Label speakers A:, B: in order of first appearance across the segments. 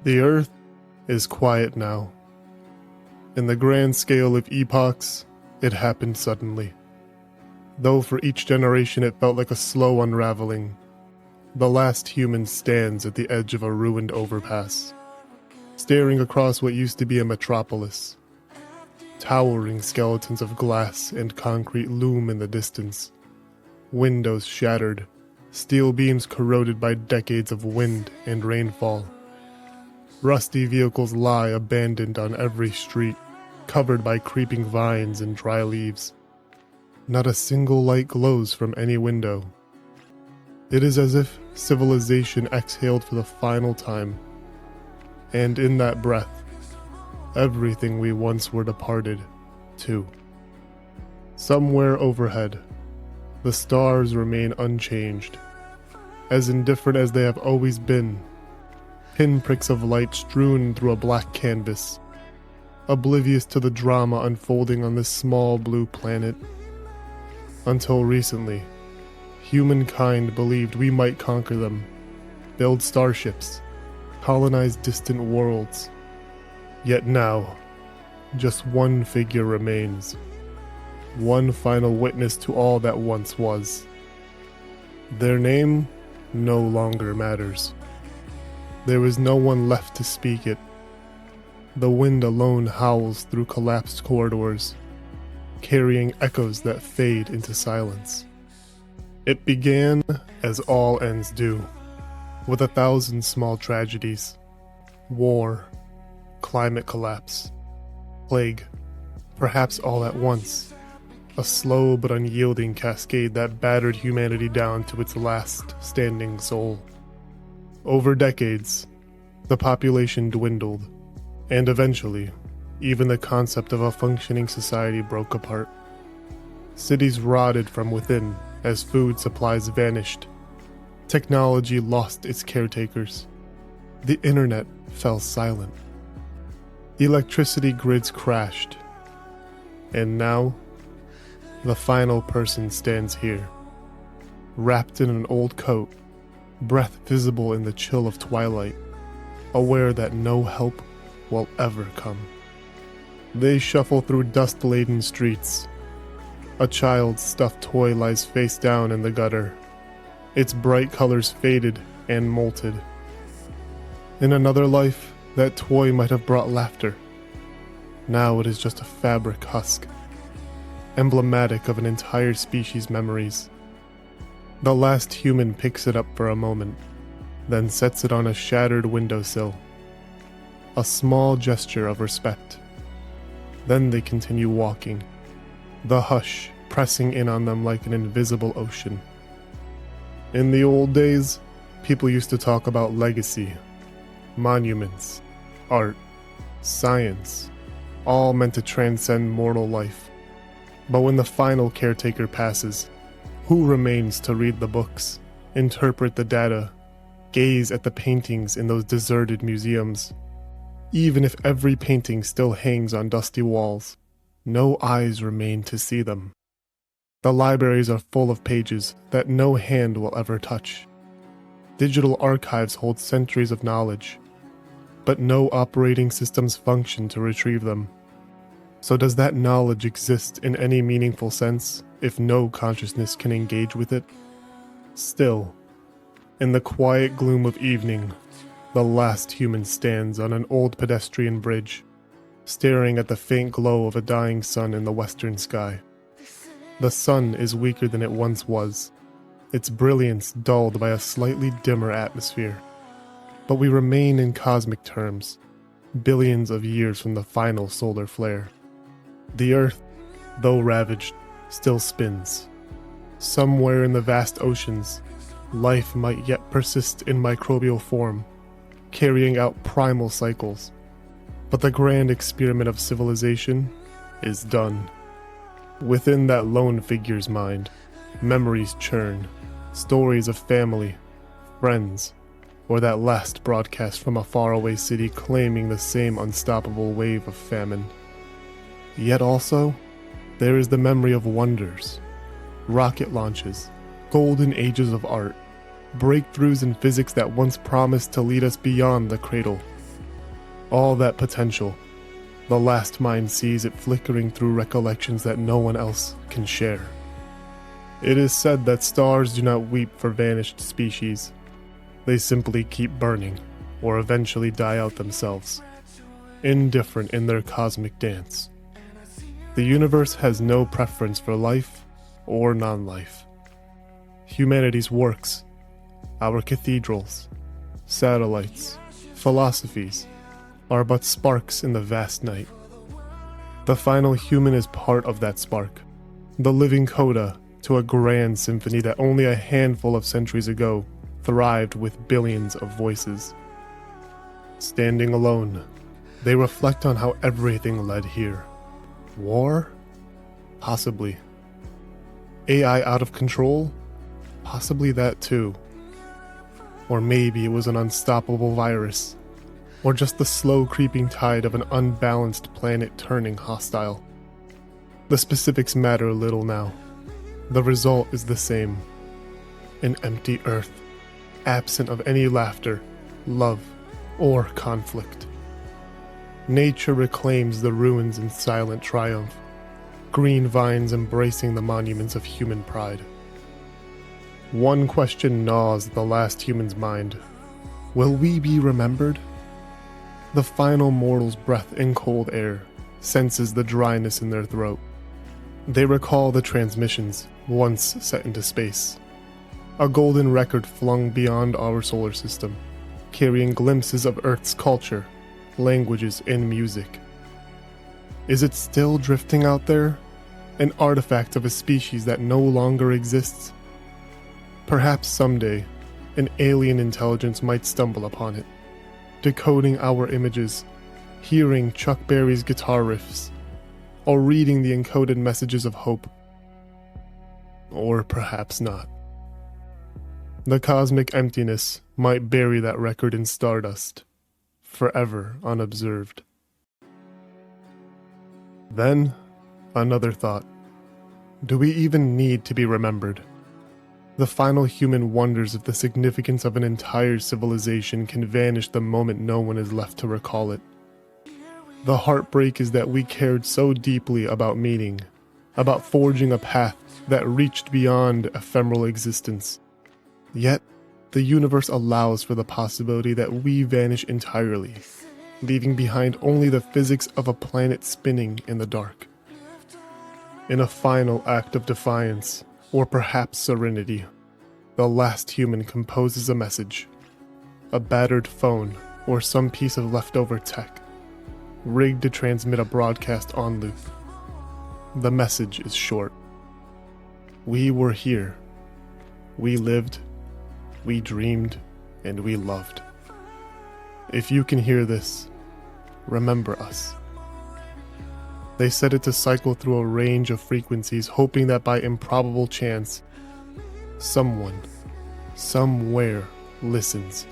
A: The Earth is quiet now. In the grand scale of epochs, it happened suddenly. Though for each generation it felt like a slow unraveling, the last human stands at the edge of a ruined overpass, staring across what used to be a metropolis. Towering skeletons of glass and concrete loom in the distance. Windows shattered, steel beams corroded by decades of wind and rainfall. Rusty vehicles lie abandoned on every street, covered by creeping vines and dry leaves. Not a single light glows from any window. It is as if civilization exhaled for the final time, and in that breath, everything we once were departed, too. Somewhere overhead, the stars remain unchanged, as indifferent as they have always been, pinpricks of light strewn through a black canvas, oblivious to the drama unfolding on this small blue planet. Until recently, humankind believed we might conquer them, build starships, colonize distant worlds. Yet now, just one figure remains, one final witness to all that once was. Their name no longer matters. There is no one left to speak it. The wind alone howls through collapsed corridors, carrying echoes that fade into silence. It began as all ends do, with 1,000 small tragedies: war, climate collapse, plague, perhaps all at once, a slow but unyielding cascade that battered humanity down to its last standing soul. Over decades, the population dwindled, and eventually, even the concept of a functioning society broke apart. Cities rotted from within as food supplies vanished. Technology lost its caretakers. The internet fell silent. Electricity grids crashed. And now, the final person stands here, wrapped in an old coat, breath visible in the chill of twilight, aware that no help will ever come. They shuffle through dust-laden streets. A child's stuffed toy lies face down in the gutter, its bright colors faded and molted. In another life, that toy might have brought laughter. Now it is just a fabric husk, emblematic of an entire species' memories. The last human picks it up for a moment, then sets it on a shattered windowsill. A small gesture of respect. Then they continue walking, the hush pressing in on them like an invisible ocean. In the old days, people used to talk about legacy, monuments, art, science, all meant to transcend mortal life. But when the final caretaker passes, who remains to read the books, interpret the data, gaze at the paintings in those deserted museums? Even if every painting still hangs on dusty walls, no eyes remain to see them. The libraries are full of pages that no hand will ever touch. Digital archives hold centuries of knowledge, but no operating systems function to retrieve them. So does that knowledge exist in any meaningful sense if no consciousness can engage with it? Still, in the quiet gloom of evening, the last human stands on an old pedestrian bridge, staring at the faint glow of a dying sun in the western sky. The sun is weaker than it once was, its brilliance dulled by a slightly dimmer atmosphere. But we remain in cosmic terms, billions of years from the final solar flare. The Earth, though ravaged, still spins. Somewhere in the vast oceans, life might yet persist in microbial form, carrying out primal cycles. But the grand experiment of civilization is done. Within that lone figure's mind, memories churn, stories of family, friends, or that last broadcast from a faraway city claiming the same unstoppable wave of famine. Yet also, there is the memory of wonders, rocket launches, golden ages of art, breakthroughs in physics that once promised to lead us beyond the cradle. All that potential, the last mind sees it flickering through recollections that no one else can share. It is said that stars do not weep for vanished species. They simply keep burning, or eventually die out themselves, indifferent in their cosmic dance. The universe has no preference for life or non-life. Humanity's works, our cathedrals, satellites, philosophies, are but sparks in the vast night. The final human is part of that spark, the living coda to a grand symphony that only a handful of centuries ago thrived with billions of voices. Standing alone, they reflect on how everything led here. War? Possibly. AI out of control? Possibly that too. Or maybe it was an unstoppable virus, or just the slow creeping tide of an unbalanced planet turning hostile. The specifics matter little now. The result is the same. An empty earth, absent of any laughter, love, or conflict. Nature reclaims the ruins in silent triumph, green vines embracing the monuments of human pride. One question gnaws the last human's mind. Will we be remembered? The final mortal's breath in cold air senses the dryness in their throat. They recall the transmissions once set into space. A golden record flung beyond our solar system, carrying glimpses of Earth's culture, languages, and music. Is it still drifting out there? An artifact of a species that no longer exists? Perhaps someday, an alien intelligence might stumble upon it, decoding our images, hearing Chuck Berry's guitar riffs, or reading the encoded messages of hope. Or perhaps not. The cosmic emptiness might bury that record in stardust, forever unobserved. Then, another thought. Do we even need to be remembered? The final human wonders if the significance of an entire civilization can vanish the moment no one is left to recall it. The heartbreak is that we cared so deeply about meaning, about forging a path that reached beyond ephemeral existence. Yet, the universe allows for the possibility that we vanish entirely, leaving behind only the physics of a planet spinning in the dark. In a final act of defiance, or perhaps serenity, the last human composes a message. A battered phone, or some piece of leftover tech, rigged to transmit a broadcast on loop. The message is short. We were here. We lived. We dreamed, and we loved. If you can hear this, remember us. They set it to cycle through a range of frequencies, hoping that by improbable chance, someone, somewhere, listens.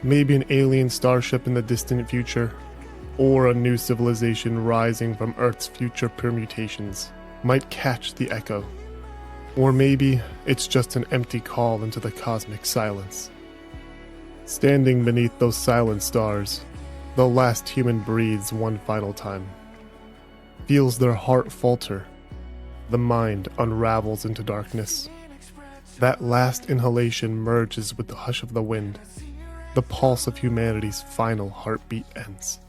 A: Maybe an alien starship in the distant future, or a new civilization rising from Earth's future permutations, might catch the echo. Or maybe it's just an empty call into the cosmic silence. Standing beneath those silent stars, the last human breathes one final time. Feels their heart falter. The mind unravels into darkness. That last inhalation merges with the hush of the wind. The pulse of humanity's final heartbeat ends.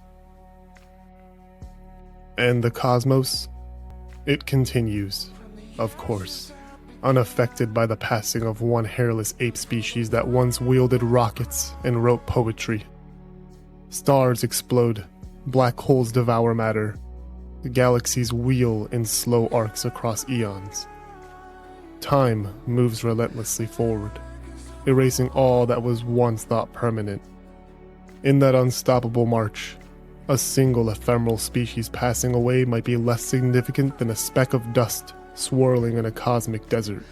A: And the cosmos? It continues, of course, unaffected by the passing of one hairless ape species that once wielded rockets and wrote poetry. Stars explode, black holes devour matter, galaxies wheel in slow arcs across eons. Time moves relentlessly forward, erasing all that was once thought permanent. In that unstoppable march, a single ephemeral species passing away might be less significant than a speck of dust swirling in a cosmic desert.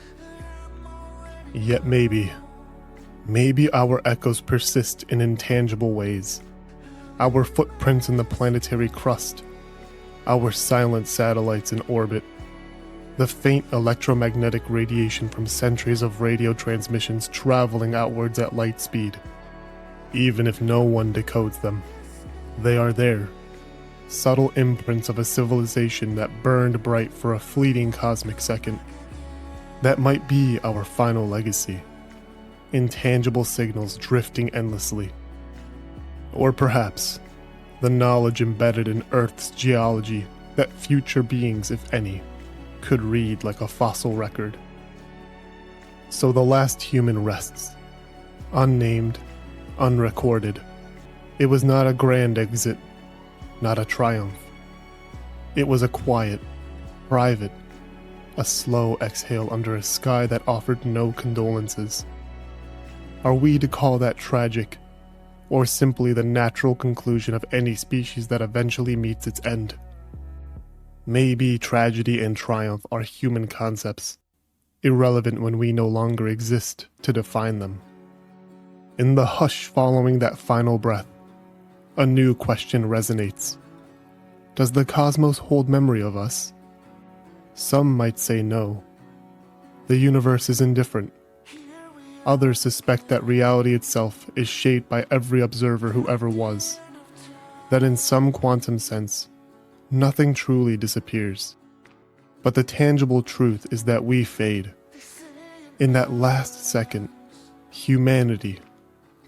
A: Yet maybe our echoes persist in intangible ways. Our footprints in the planetary crust, our silent satellites in orbit, the faint electromagnetic radiation from centuries of radio transmissions traveling outwards at light speed. Even if no one decodes them, They are there, subtle imprints of a civilization that burned bright for a fleeting cosmic second. That might be our final legacy, intangible signals drifting endlessly. Or perhaps, the knowledge embedded in Earth's geology that future beings, if any, could read like a fossil record. So the last human rests, unnamed, unrecorded. It was not a grand exit, not a triumph. It was a quiet, private, a slow exhale under a sky that offered no condolences. Are we to call that tragic, or simply the natural conclusion of any species that eventually meets its end? Maybe tragedy and triumph are human concepts, irrelevant when we no longer exist to define them. In the hush following that final breath, a new question resonates. Does the cosmos hold memory of us? Some might say no. The universe is indifferent. Others suspect that reality itself is shaped by every observer who ever was. That in some quantum sense, nothing truly disappears. But the tangible truth is that we fade. In that last second, humanity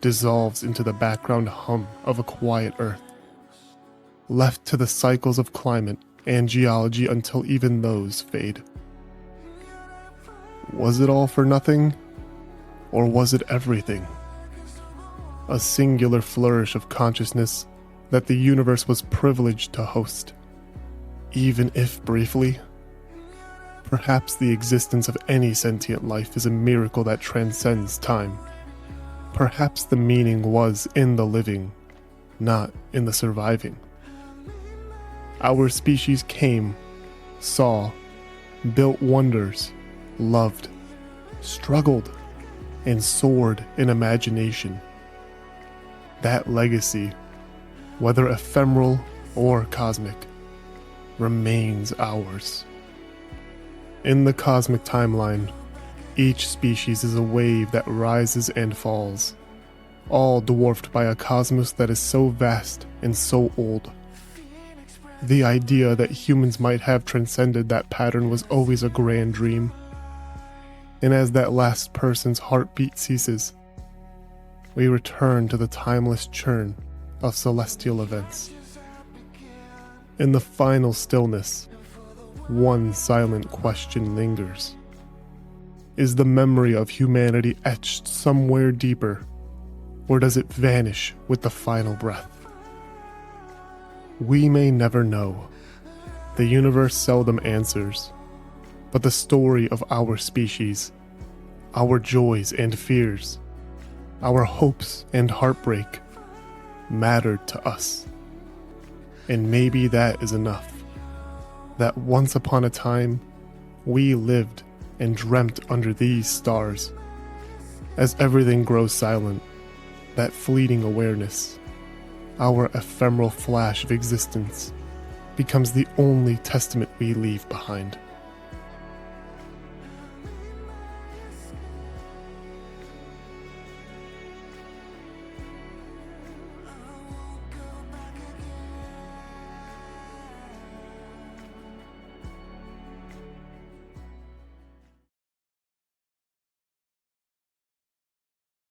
A: dissolves into the background hum of a quiet Earth, left to the cycles of climate and geology until even those fade. Was it all for nothing? Or was it everything? A singular flourish of consciousness that the universe was privileged to host, even if briefly? Perhaps the existence of any sentient life is a miracle that transcends time. Perhaps the meaning was in the living, not in the surviving. Our species came, saw, built wonders, loved, struggled, and soared in imagination. That legacy, whether ephemeral or cosmic, remains ours. In the cosmic timeline, each species is a wave that rises and falls, all dwarfed by a cosmos that is so vast and so old. The idea that humans might have transcended that pattern was always a grand dream. And as that last person's heartbeat ceases, we return to the timeless churn of celestial events. In the final stillness, one silent question lingers. Is the memory of humanity etched somewhere deeper, or does it vanish with the final breath? We may never know. The universe seldom answers. But the story of our species, our joys and fears, our hopes and heartbreak, mattered to us. And maybe that is enough. That once upon a time, we lived and dreamt under these stars. As everything grows silent, that fleeting awareness, our ephemeral flash of existence, becomes the only testament we leave behind.